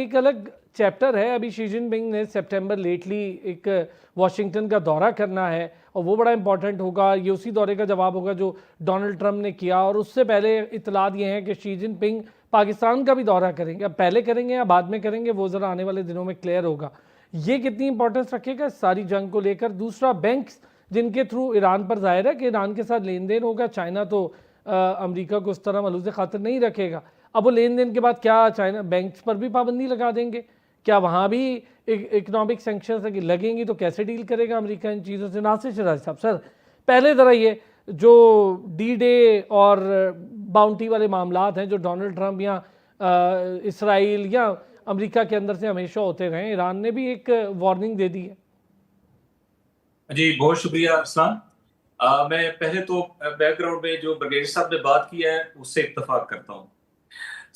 एक अलग चैप्टर है। अभी शी जिनपिंग ने सितंबर लेटली एक वाशिंगटन का दौरा करना है और वो बड़ा इंपॉर्टेंट होगा। ये उसी दौरे का जवाब होगा जो डोनाल्ड ट्रंप ने किया, और उससे पहले इतलात ये हैं कि शी जिनपिंग पाकिस्तान का भी दौरा करेंगे। अब पहले करेंगे या बाद में करेंगे वो ज़रा आने वाले दिनों में क्लियर होगा। ये कितनी इंपॉर्टेंस रखेगा सारी जंग को लेकर। दूसरा, बैंक्स जिनके थ्रू ईरान पर जाहिर है कि ईरान के साथ लेन देन होगा। चाइना तो अमेरिका को उस तरह मलूज़ खातिर नहीं रखेगा। अब वो लेन देन के बाद क्या चाइना बैंक्स पर भी पाबंदी लगा देंगे? क्या वहाँ भी इकोनॉमिक सैंक्शंस लगेंगी? तो कैसे डील करेगा अमेरिका इन चीज़ों से? नासिर शराज साहब, सर पहले ज़रा ये जो डी डे और बाउंटी वाले मामलात हैं जो डोनाल्ड ट्रंप या इसराइल या अमेरिका के अंदर से हमेशा होते रहे, ईरान ने भी एक वार्निंग दे दी है। जी बहुत शुक्रिया अरसलान। मैं पहले तो बैकग्राउंड में जो ब्रिगेडियर साहब ने बात किया है उससे इत्तेफाक करता हूँ।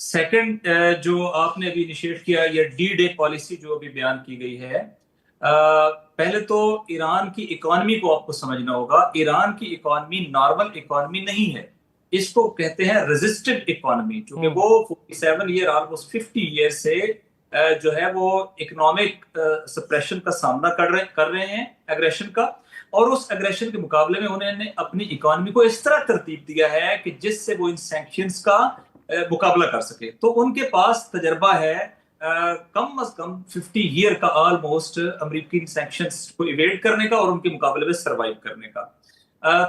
सेकंड, जो आपने अभी इनिशिएट किया या डी डे पॉलिसी जो अभी बयान की गई है, पहले तो ईरान की इकोनॉमी को आपको समझना होगा। ईरान की इकोनॉमी नॉर्मल इकोनॉमी नहीं है, इसको कहते हैं रेजिस्टेंट इकोनॉमी, क्योंकि वो 47 ईयर ऑलमोस्ट 50 ईयर से जो है वो इकोनॉमिक सप्रेशन का सामना कर रहे हैं, एग्रेशन का। और उस एग्रेशन के मुकाबले में उन्होंने अपनी इकोनॉमी को इस तरह तरतीब दिया है कि जिससे वो इन सैंक्शंस का मुकाबला कर सके। तो उनके पास तजर्बा है कम अज कम 50 ईयर का ऑलमोस्ट अमेरिकी सैंक्शंस को इवेड करने का और उनके मुकाबले में सरवाइव करने का।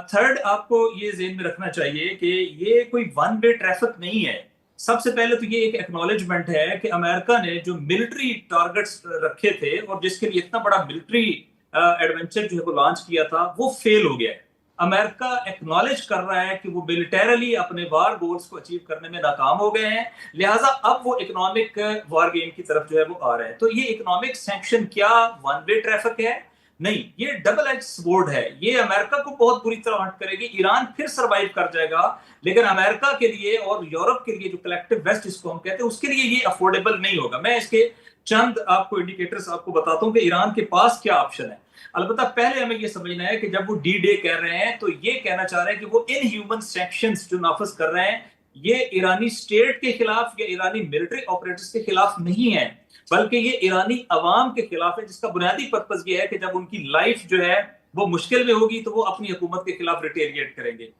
थर्ड, आपको ये ज़हन में रखना चाहिए कि ये कोई वन वे ट्रैफिक नहीं है। सबसे पहले तो ये एक एक्नॉलेजमेंट है कि अमेरिका ने जो मिलिट्री टारगेट्स रखे थे और जिसके लिए इतना बड़ा मिलिट्री एडवेंचर जो है वो लॉन्च किया था, वो फेल हो गया है। अमेरिका एक्नॉलेज कर रहा है कि वो मिलिटरली अपने वार गोल्स को अचीव करने में नाकाम हो गए हैं, लिहाजा अब वो इकोनॉमिक वार गेम की तरफ जो है वो आ रहे हैं। तो ये इकोनॉमिक सैंक्शन क्या वन वे ट्रैफिक है? नहीं, ये डबल एज स्वॉर्ड है। ये अमेरिका को बहुत बुरी तरह हर्ट करेगी। ईरान फिर सरवाइव कर जाएगा, लेकिन अमेरिका के लिए और यूरोप के लिए, जो कलेक्टिव वेस्ट जिसको हम कहते हैं, उसके लिए ये अफोर्डेबल नहीं होगा। मैं इसके चंद आपको इंडिकेटर्स आपको बताता हूं कि ईरान के पास क्या ऑप्शन है। अलबत्ता पहले हमें यह समझना है कि जब वो डी डे कह रहे हैं तो ये कहना चाह रहे हैं कि वो इनह्यूमन सैंक्शंस जो नाफिज कर रहे हैं ये ईरानी स्टेट के खिलाफ या ईरानी मिलिट्री ऑपरेटर्स के खिलाफ नहीं है, बल्कि ये ईरानी अवाम के खिलाफ है, जिसका बुनियादी पर्पस ये है कि जब उनकी लाइफ जो है वो मुश्किल में होगी तो वो अपनी हुकूमत के खिलाफ रिटेलिएट करेंगे।